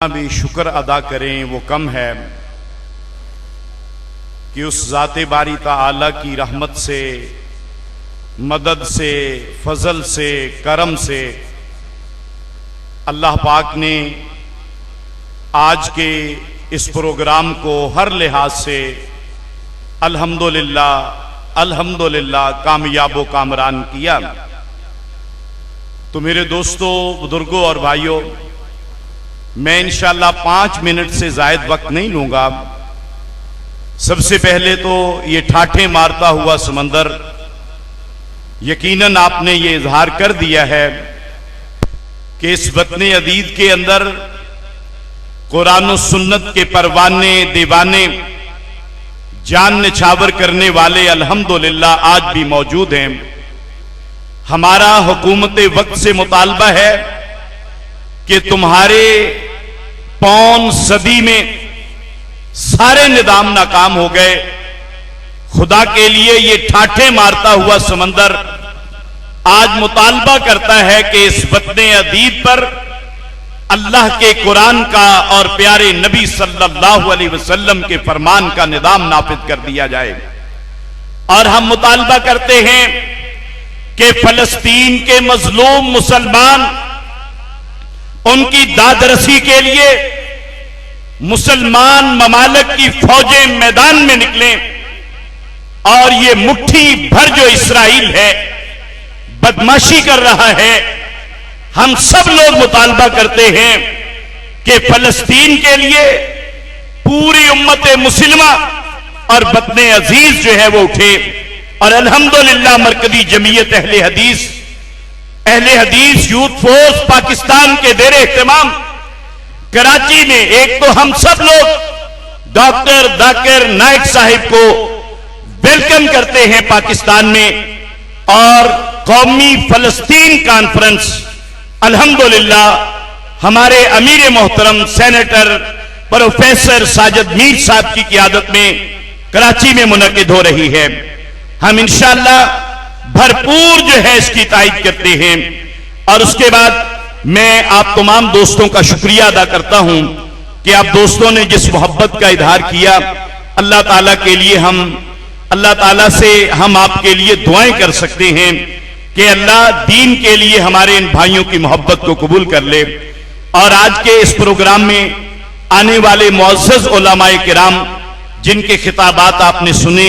भी शुक्र अदा करें वो कम है कि उस ज़ाते बारी ताला की रहमत से, मदद से, फजल से, करम से अल्लाह पाक ने आज के इस प्रोग्राम को हर लिहाज से अल्हम्दुलिल्लाह अल्हम्दुलिल्लाह कामयाब व कामरान किया। तो मेरे दोस्तों, बुजुर्गों और भाइयों, मैं इंशाअल्लाह 5 मिनट से जायद वक्त नहीं लूंगा। सबसे पहले तो ये ठाठे मारता हुआ समंदर, यकीनन आपने ये इजहार कर दिया है कि इस वतन अदीद के अंदर कुरान और सुन्नत के परवाने दीवाने, जान निछावर करने वाले अल्हम्दुलिल्लाह आज भी मौजूद हैं। हमारा हुकूमत वक्त से मुतालबा है कि तुम्हारे पौन सदी में सारे निजाम नाकाम हो गए। खुदा के लिए ये ठाठे मारता हुआ समंदर आज मुतालबा करता है कि इस वतन अदीद पर अल्लाह के कुरान का और प्यारे नबी सल्लल्लाहु अलैहि वसल्लम के फरमान का निजाम नाफिज कर दिया जाए। और हम मुतालबा करते हैं कि फलस्तीन के मजलूम मुसलमान, उनकी दादरसी के लिए मुसलमान ममालिक की फौजें मैदान में निकलें और ये मुट्ठी भर जो इसराइल है बदमाशी कर रहा है, हम सब लोग मुतालबा करते हैं कि फलस्तीन के लिए पूरी उम्मत मुस्लिमा और वतन अजीज जो है वो उठे। और अल्हम्दुलिल्लाह मरकजी जमीयत अहले हदीस यूथ फोर्स पाकिस्तान के देर एहतमाम कराची में एक तो हम सब लोग डॉक्टर जाकिर नाइक साहिब को वेलकम करते हैं पाकिस्तान में, और कौमी फलस्तीन कॉन्फ्रेंस अल्हम्दुलिल्लाह हमारे अमीर मोहतरम सेनेटर प्रोफेसर साजिद मीर साहब की क़ियादत में कराची में मुनक़िद हो रही है। हम इंशाअल्लाह भरपूर जो है इसकी तायद करते हैं। और उसके बाद मैं आप तमाम दोस्तों का शुक्रिया अदा करता हूं कि आप दोस्तों ने जिस मोहब्बत का इजहार किया, अल्लाह ताला के लिए अल्लाह ताला से हम आपके लिए दुआएं कर सकते हैं कि अल्लाह दीन के लिए हमारे इन भाइयों की मोहब्बत को कबूल कर ले। और आज के इस प्रोग्राम में आने वाले मुअज़्ज़ज़ उलमाए किराम जिनके खिताबात आपने सुने,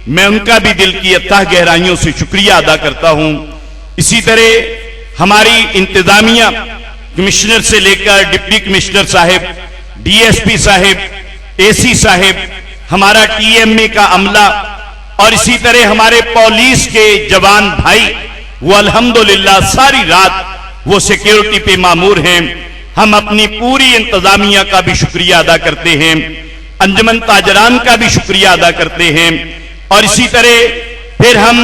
मैं उनका भी दिल की अथाह गहराइयों से शुक्रिया अदा करता हूं। इसी तरह हमारी इंतजामिया, कमिश्नर से लेकर deputy commissioner Sahib, DSP Sahib, AC Sahib, हमारा टीएमए का अमला, और इसी तरह हमारे पुलिस के जवान भाई, वो अल्हम्दुलिल्लाह सारी रात वो सिक्योरिटी पे मामूर हैं। हम अपनी पूरी इंतजामिया का भी शुक्रिया अदा करते हैं, अंजुमन ताजरान का भी शुक्रिया अदा करते हैं। और इसी तरह फिर हम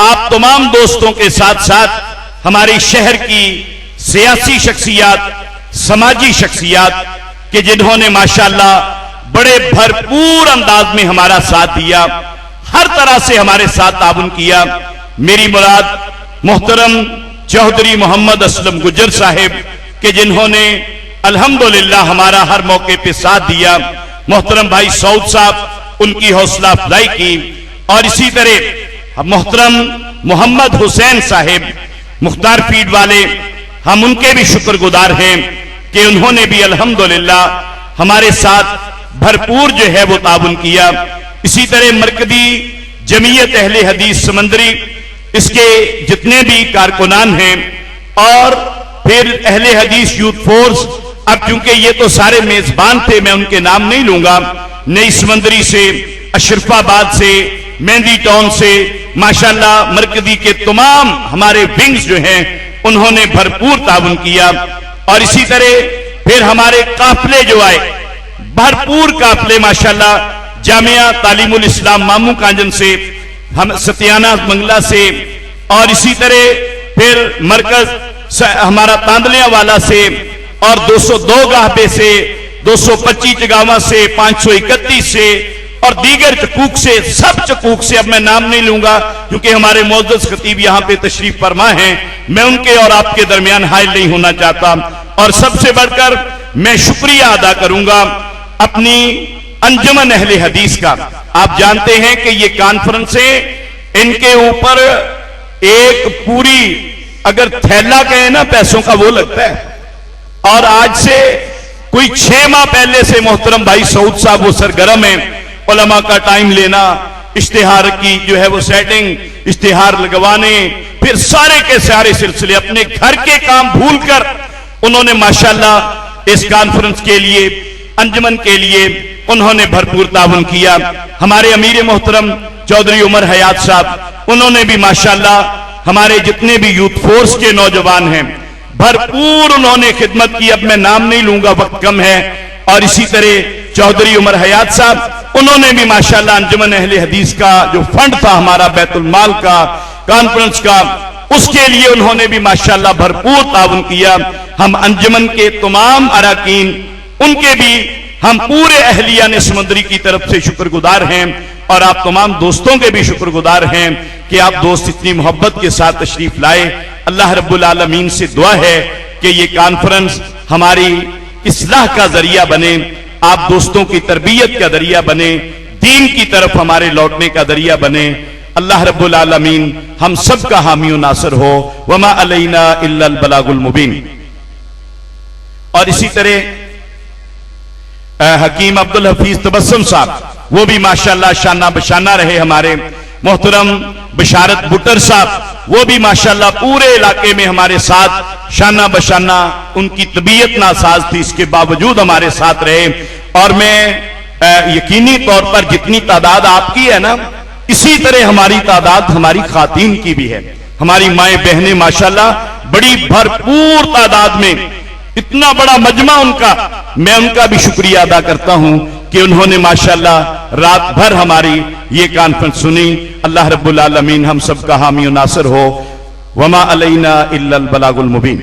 आप तमाम दोस्तों के साथ साथ हमारे शहर की सियासी शख्सियात, समाजी शख्सियात के जिन्होंने माशाअल्लाह बड़े भरपूर अंदाज में हमारा साथ दिया, हर तरह से हमारे साथ ताउन किया। मेरी मुराद मोहतरम चौधरी मोहम्मद असलम गुजर साहिब के जिन्होंने अल्हम्दुलिल्लाह हमारा हर मौके पे साथ दिया, मोहतरम भाई सऊद साहब उनकी हौसला अफजाई की। और इसी तरह मोहतरम मोहम्मद हुसैन साहिब मुख्तार फीड वाले, हम उनके भी शुक्रगुजार हैं कि उन्होंने भी अल्हम्दुलिल्लाह हमारे साथ भरपूर जो है वो ताउन किया। इसी तरह मरकजी जमीयत अहले हदीस समंदरी, इसके जितने भी कारकुनान हैं, और फिर अहले हदीस यूथ फोर्स, अब क्योंकि ये तो सारे मेजबान थे मैं उनके नाम नहीं लूंगा, नई समंदरी से, अशरफाबाद से, मेहंदी टाउन से, माशाल्लाह मरकजी के तमाम हमारे विंग्स जो हैं उन्होंने भरपूर ताउन किया। और इसी तरह फिर हमारे काफिले जो आए, भरपूर काफिले माशाल्लाह जामिया तालीमुल इस्लाम मामू कांजन से, हम सतियाना मंगला से, और इसी तरह फिर मरकज हमारा तांदलिया वाला से, और 202 गाहबे से, 225 जगावा से, 531 से, और दीगर चकूक से, सब चकूक से अब मैं नाम नहीं लूंगा क्योंकि हमारे मुअज़्ज़ज़ खतीब यहाँ पे तशरीफ फरमा हैं, मैं उनके और आपके दरमियान हाइल नहीं होना चाहता। और सबसे बढ़कर मैं शुक्रिया अदा करूंगा अपनी अंजुमन अहले हदीस का। आप जानते हैं कि ये कॉन्फ्रेंसें इनके ऊपर एक पूरी अगर थैला कहे ना पैसों का वो लगता है। और आज से कोई 6 माह पहले से मोहतरम भाई सऊद साहब वो सरगर्म है उलमा का टाइम लेना, इश्तिहार की जो है वो सेटिंग, इश्तिहार लगवाने, फिर सारे के सारे सिलसिले अपने घर के काम भूलकर उन्होंने माशाल्लाह इस कॉन्फ्रेंस के लिए, अंजुमन के लिए उन्होंने भरपूर ताउन किया। हमारे अमीर मोहतरम चौधरी उमर हयात साहब, उन्होंने भी माशाल्लाह हमारे जितने भी यूथ फोर्स के नौजवान हैं भरपूर उन्होंने खिदमत की। अब मैं नाम नहीं लूंगा, वक्त कम है। और इसी तरह चौधरी उमर हयात साहब, उन्होंने भी माशाल्लाह अंजुमन अहले हदीस का जो फंड था हमारा बैतुल माल का, कॉन्फ्रेंस का, उसके लिए उन्होंने भी माशाल्लाह भरपूर ताउन किया। हम अंजुमन के तमाम अरकान, उनके भी हम पूरे अहलिया ने समुद्री की तरफ से शुक्रगुजार हैं और आप तमाम दोस्तों के भी शुक्रगुजार हैं कि आप दोस्त इतनी मोहब्बत के साथ तशरीफ लाए। अल्लाह रब्बुल आलमीन से दुआ है कि ये कॉन्फ्रेंस हमारी इस्लाह का जरिया बने, आप दोस्तों की तरबियत का जरिया बने, दीन की तरफ हमारे लौटने का जरिया बने। अल्लाह रब्बुल आलमीन हम सब का हामी नासर हो। वमा अलैना इल्लल बलागुल मुबीन। और इसी तरह हकीम अब्दुल हफीज तबस्सुम साहब, वो भी माशाल्लाह शाना बशाना रहे। हमारे मोहतरम बशारत बुटर साहब, वो भी माशाल्लाह पूरे इलाके में हमारे साथ शाना बशाना, उनकी तबीयत नासाज थी इसके बावजूद हमारे साथ रहे। और मैं यकीनी तौर पर जितनी तादाद आपकी है ना, इसी तरह हमारी तादाद हमारी खातीन की भी है। हमारी माए बहनें माशाल्लाह बड़ी भरपूर तादाद में, इतना बड़ा मजमा उनका, मैं उनका भी शुक्रिया अदा करता हूं कि उन्होंने माशाल्लाह रात भर हमारी ये कॉन्फ्रेंस सुनी। अल्लाह रब्बुल आलमीन हम सब का हामी नासर हो। वमा अलैना इल्लल बलागुल मुबीन।